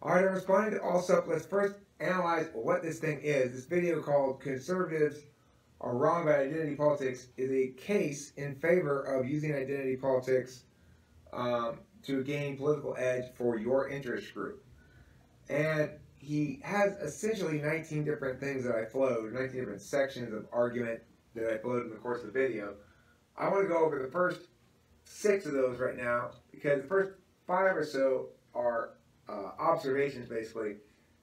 Alright, in responding to Allsup, let's first analyze what this thing is. This video called Conservatives Are Wrong About Identity Politics is a case in favor of using identity politics to gain political edge for your interest group. And he has essentially 19 different things that I flowed, 19 different sections of argument that I flowed in the course of the video. I want to go over the first 6 of those right now, because the first 5 or so are observations, basically,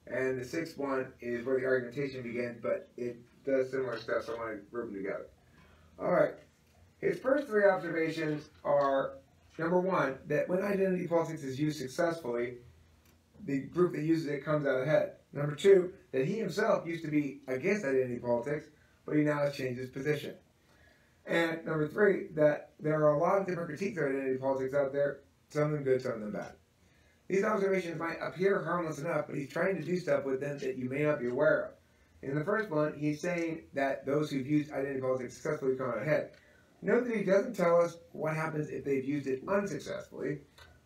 and the 6th one is where the argumentation begins, but it does similar stuff, so I want to group them together. Alright, his first 3 observations are, number 1, that when identity politics is used successfully, the group that uses it comes out ahead. Number 2, that he himself used to be against identity politics, but he now has changed his position. And number 3, that there are a lot of different critiques of identity politics out there, some of them good, some of them bad. These observations might appear harmless enough, but he's trying to do stuff with them that you may not be aware of. In the first one, he's saying that those who've used identity politics successfully come out ahead. Note that he doesn't tell us what happens if they've used it unsuccessfully,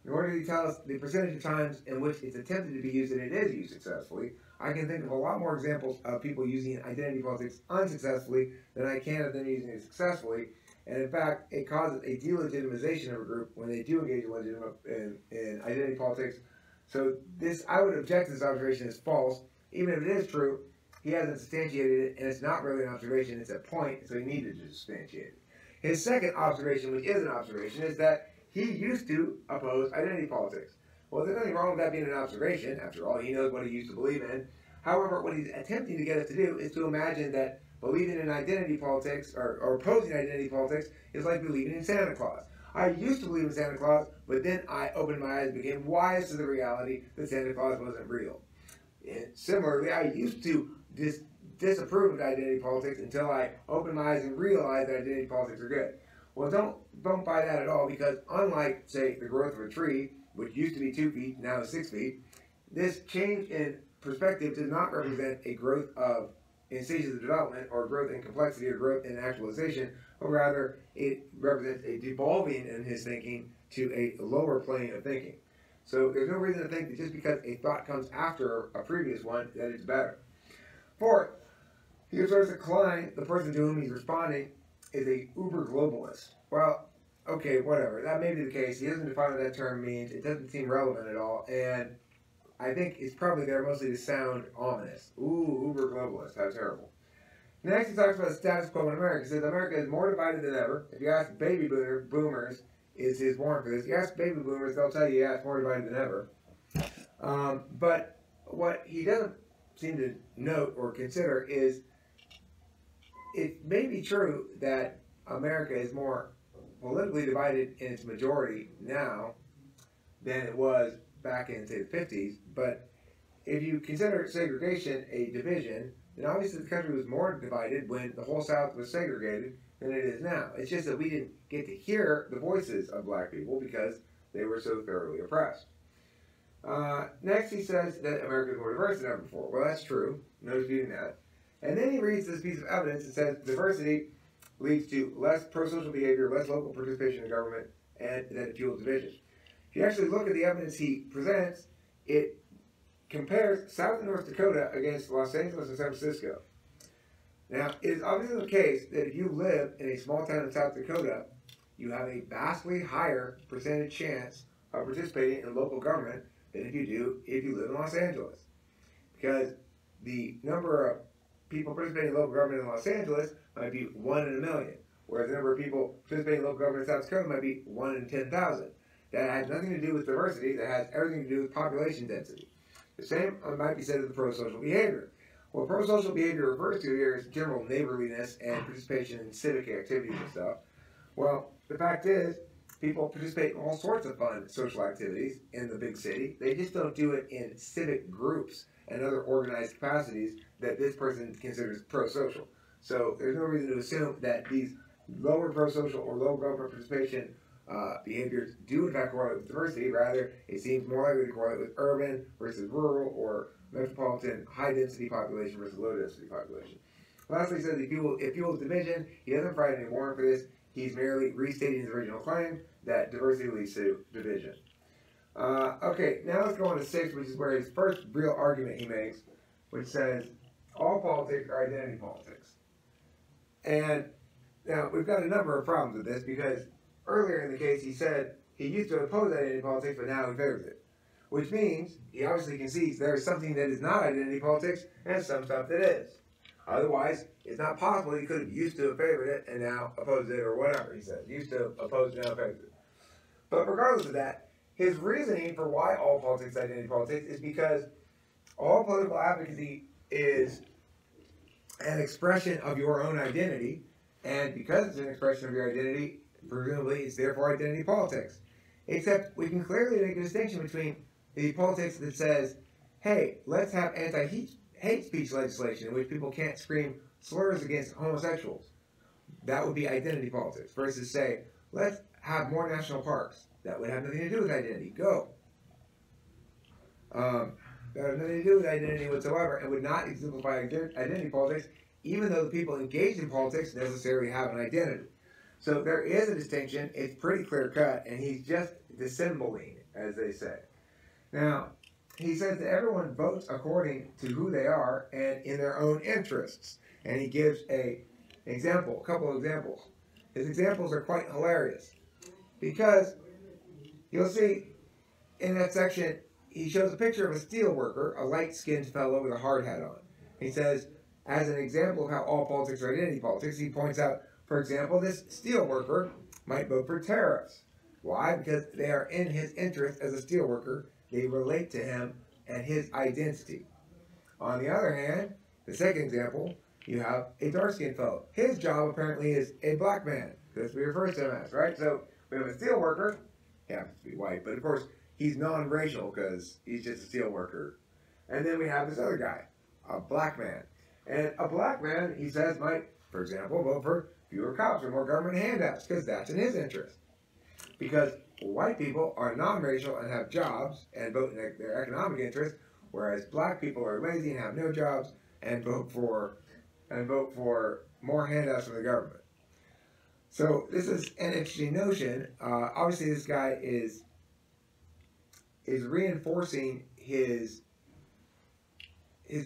nor does he tell us the percentage of times in which it's attempted to be used and it is used successfully. I can think of a lot more examples of people using identity politics unsuccessfully than I can of them using it successfully. And in fact, it causes a delegitimization of a group when they do engage in identity politics. So this, I would object to this observation as false. Even if it is true, he hasn't substantiated it, and it's not really an observation, it's a point, so he needed to substantiate it. His second observation, which is an observation, is that he used to oppose identity politics. Well, there's nothing wrong with that being an observation. After all, he knows what he used to believe in. However, what he's attempting to get us to do is to imagine that believing in identity politics, or opposing identity politics, is like believing in Santa Claus. I used to believe in Santa Claus, but then I opened my eyes and became wise to the reality that Santa Claus wasn't real. And similarly, I used to disapprove of identity politics until I opened my eyes and realized that identity politics are good. Well, don't buy that at all, because unlike, say, the growth of a tree, which used to be 2 feet, now is 6 feet, this change in perspective does not represent a growth in stages of development, or growth in complexity, or growth in actualization, but rather it represents a devolving in his thinking to a lower plane of thinking. So there's no reason to think that just because a thought comes after a previous one, that it's better. 4th, he observes that Klein, the person to whom he's responding, is a uber-globalist. Well, okay, whatever. That may be the case. He doesn't define what that term means. It doesn't seem relevant at all. And I think it's probably there mostly to sound ominous. Ooh, uber-globalist. How terrible. Next, he talks about the status quo in America. He says America is more divided than ever. If you ask baby boomers, is his warrant for this. If you ask baby boomers, they'll tell you, yeah, it's more divided than ever. But what he doesn't seem to note or consider is it may be true that America is more politically divided in its majority now than it was back in, say, the 50s, but if you consider segregation a division, then obviously the country was more divided when the whole South was segregated than it is now. It's just that we didn't get to hear the voices of black people because they were so thoroughly oppressed. Next, he says that America is more diverse than ever before. Well, that's true. No disputing that. And then he reads this piece of evidence and says diversity leads to less pro-social behavior, less local participation in government, and that it fuels division. If you actually look at the evidence he presents, it compares South and North Dakota against Los Angeles and San Francisco. Now, it is obviously the case that if you live in a small town in South Dakota, you have a vastly higher percentage chance of participating in local government than if you do if you live in Los Angeles. Because the number of people participating in local government in Los Angeles might be 1 in a million, whereas the number of people participating in local government in South Dakota might be 1 in 10,000. That has nothing to do with diversity, that has everything to do with population density. The same might be said of the pro-social behavior. What pro-social behavior refers to here is general neighborliness and participation in civic activities and stuff. Well, the fact is, people participate in all sorts of fun social activities in the big city. They just don't do it in civic groups and other organized capacities that this person considers pro-social. So there's no reason to assume that these lower pro-social or low government participation behaviors do in fact correlate with diversity. Rather, it seems more likely to correlate with urban versus rural or metropolitan high-density population versus low-density population. Lastly, he says it fuels division. He doesn't provide any warrant for this. He's merely restating his original claim that diversity leads to division. Okay, now let's go on to 6, which is where his first real argument he makes, which says all politics are identity politics. And now we've got a number of problems with this because earlier in the case he said he used to oppose identity politics, but now he favors it. Which means he obviously concedes there is something that is not identity politics and some stuff that is. Otherwise, it's not possible he could have used to have favored it and now opposed it, or whatever he said. Used to oppose it, now favors it. But regardless of that, his reasoning for why all politics is identity politics is because all political advocacy is an expression of your own identity, and because it's an expression of your identity, presumably it's therefore identity politics. Except we can clearly make a distinction between the politics that says, hey, let's have anti-hate speech legislation in which people can't scream slurs against homosexuals. That would be identity politics. Versus say, let's have more national parks. That would have nothing to do with identity. Go. That has nothing to do with identity whatsoever and would not exemplify identity politics, even though the people engaged in politics necessarily have an identity. So there is a distinction. It's pretty clear cut, and he's just dissembling, as they say. Now, he says that everyone votes according to who they are and in their own interests. And he gives a couple of examples. His examples are quite hilarious because you'll see in that section, he shows a picture of a steel worker, a light-skinned fellow with a hard hat on. He says, as an example of how all politics are identity politics, he points out, for example, this steel worker might vote for tariffs. Why? Because they are in his interest as a steel worker. They relate to him and his identity. On the other hand, the second example, you have a dark-skinned fellow. His job apparently is a black man. That's what he refers to him as, right? So we have a steel worker. He happens to be white, but of course, he's non-racial because he's just a steel worker. And then we have this other guy, a black man. And a black man, he says, might, for example, vote for fewer cops or more government handouts because that's in his interest. Because white people are non-racial and have jobs and vote in their economic interest, whereas black people are lazy and have no jobs and vote for more handouts from the government. So this is an interesting notion. Obviously, this guy is reinforcing his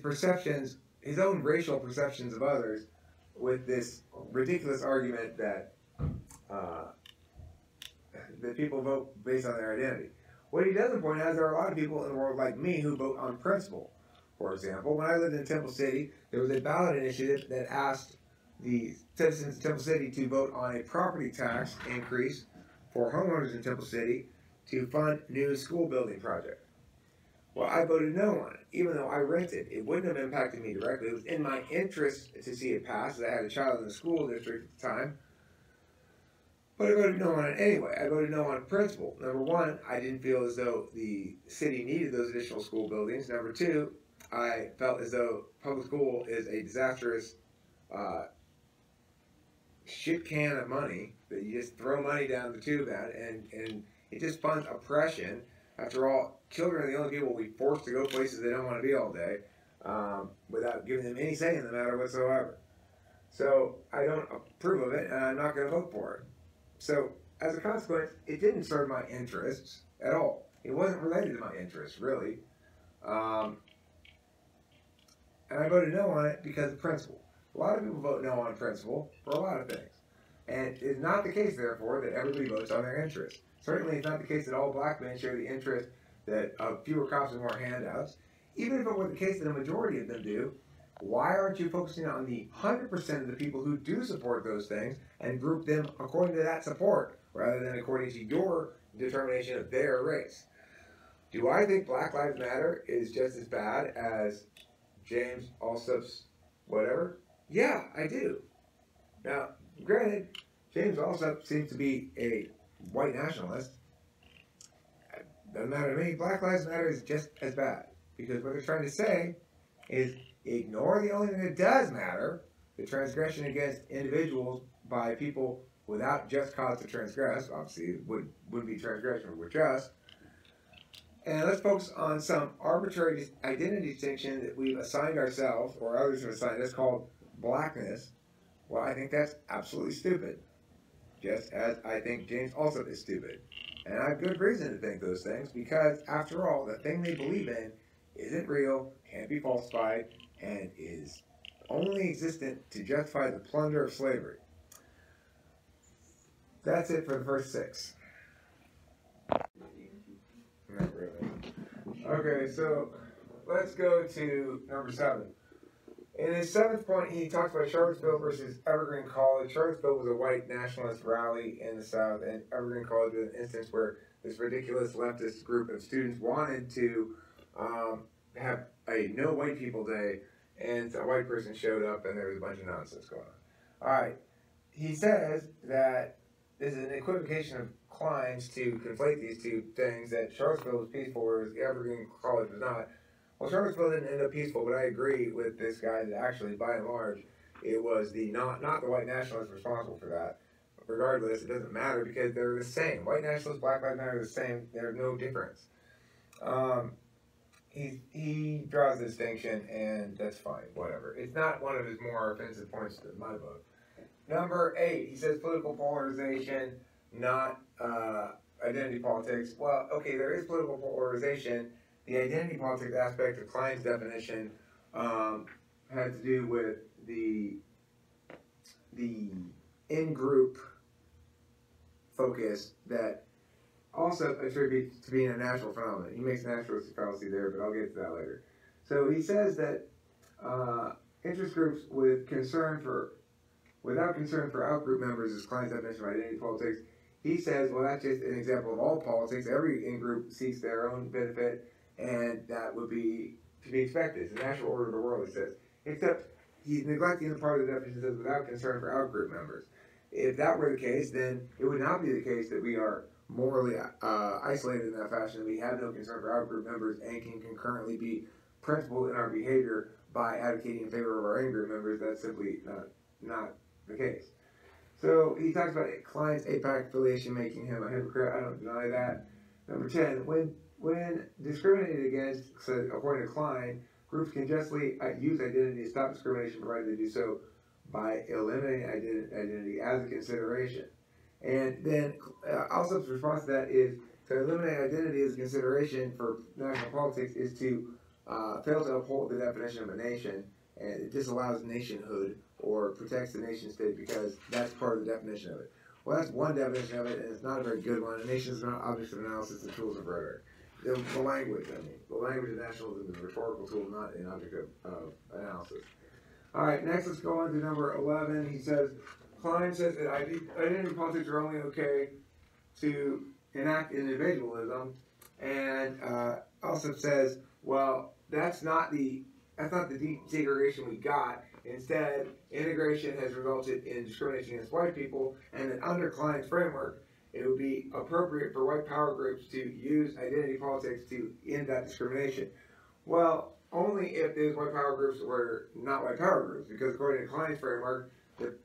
perceptions, his own racial perceptions of others, with this ridiculous argument that that people vote based on their identity. What he doesn't point out is there are a lot of people in the world like me who vote on principle. For example, when I lived in Temple City, there was a ballot initiative that asked the citizens of Temple City to vote on a property tax increase for homeowners in Temple City to fund new school building projects. Well, I voted no on it, even though I rented. It wouldn't have impacted me directly. It was in my interest to see it pass, as I had a child in the school district at the time. But I voted no on it anyway. I voted no on principle. Number one, I didn't feel as though the city needed those additional school buildings. Number two, I felt as though public school is a disastrous shit can of money that you just throw money down the tube at, and it just funds oppression. After all, children are the only people we force to go places they don't want to be all day without giving them any say in the matter whatsoever. So I don't approve of it, and I'm not going to vote for it. So as a consequence, it didn't serve my interests at all. It wasn't related to my interests, really. And I voted no on it because of principle. A lot of people vote no on principle for a lot of things. And it's not the case, therefore, that everybody votes on their interests. Certainly it's not the case that all black men share the interest that of fewer cops and more handouts. Even if it were the case that a majority of them do, why aren't you focusing on the 100% of the people who do support those things and group them according to that support, rather than according to your determination of their race? Do I think Black Lives Matter is just as bad as James Allsup's whatever? Yeah, I do. Now, granted, James Allsup seems to be a white nationalist. Doesn't matter to me. Black Lives Matter is just as bad. Because what they're trying to say is ignore the only thing that does matter, the transgression against individuals by people without just cause to transgress. Obviously, it wouldn't be transgression if we're just. And let's focus on some arbitrary identity distinction that we've assigned ourselves, or others have assigned us, called blackness. Well, I think that's absolutely stupid. Just as I think James Allsup is stupid. And I have good reason to think those things because, after all, the thing they believe in isn't real, can't be falsified, and is only existent to justify the plunder of slavery. That's it for the first 6. Not really. Okay, so let's go to number 7. In his 7th point, he talks about Charlottesville versus Evergreen College. Charlottesville was a white nationalist rally in the South, and Evergreen College was an instance where this ridiculous leftist group of students wanted to have a no white people day, and a white person showed up, and there was a bunch of nonsense going on. All right. He says that this is an equivocation of Klein's to conflate these two things, that Charlottesville was peaceful, whereas Evergreen College was not. Well, Charlottesville didn't end up peaceful, but I agree with this guy that actually, by and large, it was the not the white nationalists responsible for that. Regardless, it doesn't matter because they're the same. White nationalists, Black Lives Matter are the same. There's no difference. He draws a distinction, and that's fine. Whatever. It's not one of his more offensive points in my book. Number 8, he says political polarization, not identity politics. Well, okay, there is political polarization. The identity politics aspect of Klein's definition had to do with the in-group focus that also attributes to being a natural phenomenon. He makes naturalistic fallacy there, but I'll get to that later. So he says that interest groups without concern for out-group members is Klein's definition of identity politics. He says, well, that's just an example of all politics. Every in-group seeks their own benefit, and that would be to be expected. It's the natural order of the world, he says. Except he's neglecting the part of the definition that says without concern for out-group members. If that were the case, then it would not be the case that we are morally isolated in that fashion, that we have no concern for out-group members and can concurrently be principled in our behavior by advocating in favor of our in-group members. That's simply not the case. So he talks about Klein's APAC affiliation making him a hypocrite. I don't deny that. Number 10, when discriminated against, so according to Klein, groups can justly use identity to stop discrimination, provided they do so by eliminating identity as a consideration. And then Allsup's response to that is to eliminate identity as a consideration for national politics is to fail to uphold the definition of a nation, and it disallows nationhood or protects the nation state because that's part of the definition of it. Well, that's one definition of it, and it's not a very good one. A nation is not objects of analysis and tools of rhetoric. The language of nationalism is a rhetorical tool, not an object of analysis. All right, next let's go on to number 11. He says, Klein says that identity politics are only okay to enact individualism, and also says, well, that's not the desegregation we got. Instead, integration has resulted in discrimination against white people, and that under Klein's framework, it would be appropriate for white power groups to use identity politics to end that discrimination. Well, only if those white power groups were not white power groups, because according to Klein's framework,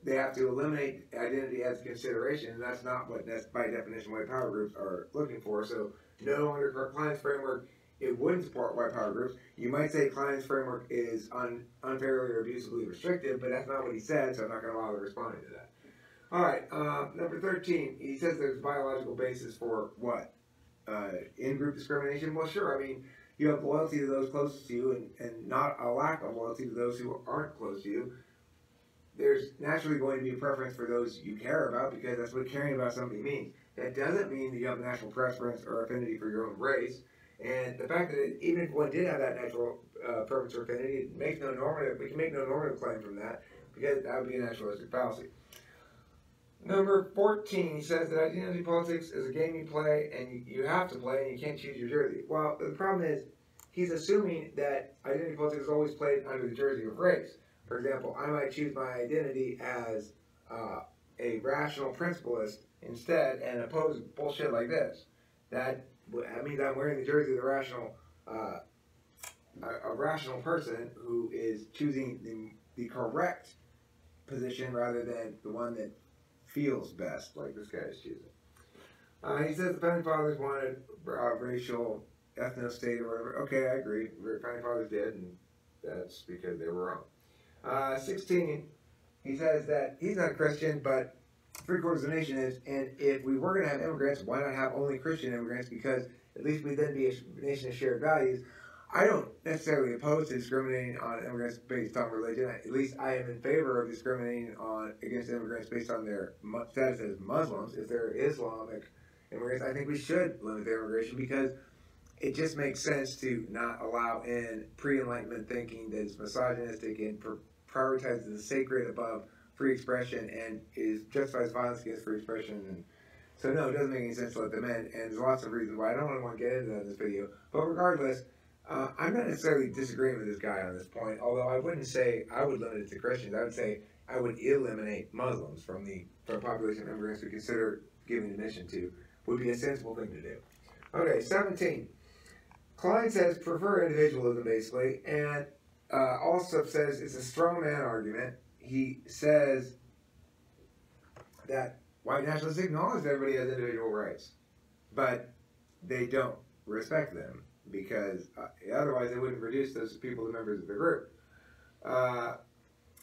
they have to eliminate identity as a consideration, and that's not what, by definition, white power groups are looking for. So, no, under Klein's framework, it wouldn't support white power groups. You might say Klein's framework is unfairly or abusively restrictive, but that's not what he said, so I'm not going to bother responding to that. All right, number 13, he says there's biological basis for what? In-group discrimination? Well, sure. I mean, you have loyalty to those closest to you and not a lack of loyalty to those who aren't close to you. There's naturally going to be a preference for those you care about because that's what caring about somebody means. That doesn't mean that you have a natural preference or affinity for your own race. And the fact that even if one did have that natural preference or affinity, we can make no normative claim from that because that would be a naturalistic fallacy. Number 14, he says that identity politics is a game you play and you have to play and you can't choose your jersey. Well, the problem is he's assuming that identity politics is always played under the jersey of race. For example, I might choose my identity as a rational principlist instead and oppose bullshit like this. That means I'm wearing the jersey of the a rational person who is choosing the correct position rather than the one that feels best, like this guy is choosing. He says the Founding Fathers wanted racial ethno-state or whatever. Okay, I agree. The Founding Fathers did, and that's because they were wrong. 16, he says that he's not a Christian, but 3/4 of the nation is, and if we were going to have immigrants, why not have only Christian immigrants? Because at least we'd then be a nation of shared values. I don't necessarily oppose to discriminating on immigrants based on religion. At least I am in favor of discriminating against immigrants based on their status as Muslims. If they're Islamic immigrants, I think we should limit their immigration because it just makes sense to not allow in pre-Enlightenment thinking that is misogynistic and prioritizes the sacred above free expression and justifies violence against free expression. And so no, it doesn't make any sense to let them in. And there's lots of reasons why. I don't really want to get into that in this video. But regardless, I'm not necessarily disagreeing with this guy on this point, although I wouldn't say I would limit it to Christians. I would say I would eliminate Muslims from the population of immigrants we consider giving admission to. Would be a sensible thing to do. Okay, 17. Klein says prefer individualism, basically, and Allsup says it's a straw man argument. He says that white nationalists acknowledge that everybody has individual rights, but they don't respect them because otherwise they wouldn't reduce those people to members of the group.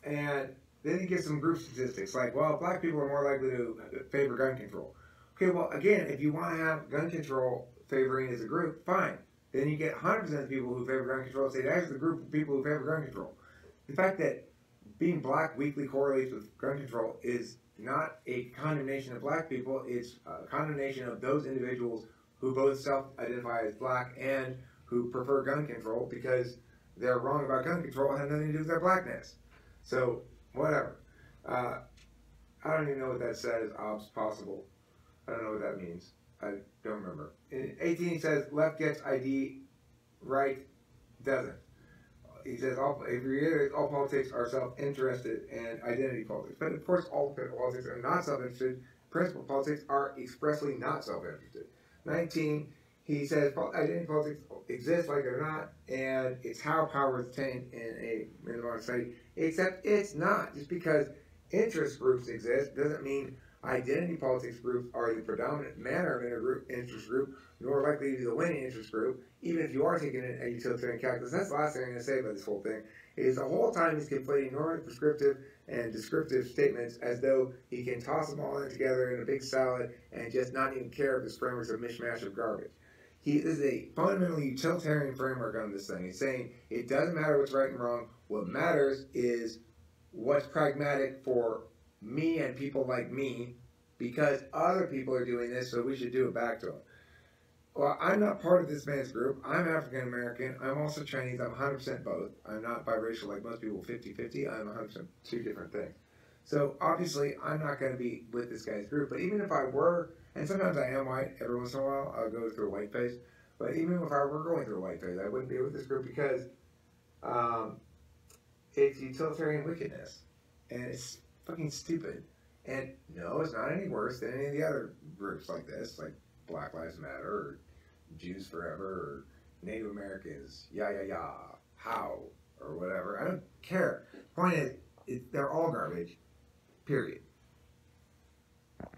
And then he gives some group statistics like, well, black people are more likely to favor gun control. Okay, well, again, if you want to have gun control favoring as a group, fine. Then you get 100% of the people who favor gun control say that's the group of people who favor gun control. The fact that being black weakly correlates with gun control is not a condemnation of black people, it's a condemnation of those individuals who both self-identify as black and who prefer gun control because they're wrong about gun control and has nothing to do with their blackness. So, whatever. I don't even know what that says, obs possible. I don't know what that means. I don't remember. In 18 he says left gets ID, right doesn't. He says all politics are self-interested and identity politics. But of course all politics are not self-interested. Principal politics are expressly not self-interested. 19, he says identity politics exists like they're not, and it's how power is attained in the modern society. Except it's not. Just because interest groups exist doesn't mean identity politics groups are the predominant manner of interest group, nor likely to be the winning interest group, even if you are taking a utilitarian calculus. That's the last thing I'm going to say about this whole thing, is the whole time he's conflating normative, prescriptive, and descriptive statements as though he can toss them all in together in a big salad and just not even care if this framework's a mishmash of garbage. This is a fundamentally utilitarian framework on this thing. He's saying it doesn't matter what's right and wrong. What matters is what's pragmatic for me and people like me, because other people are doing this, so we should do it back to them. Well, I'm not part of this man's group. I'm African American. I'm also Chinese. I'm 100% both. I'm not biracial like most people, 50-50. I'm 100% two different things. So obviously, I'm not going to be with this guy's group. But even if I were, and sometimes I am white, every once in a while I'll go through a white phase. But even if I were going through a white phase, I wouldn't be with this group because it's utilitarian wickedness. And it's fucking stupid. And no, it's not any worse than any of the other groups like this, like Black Lives Matter, or Jews Forever, or Native Americans, how.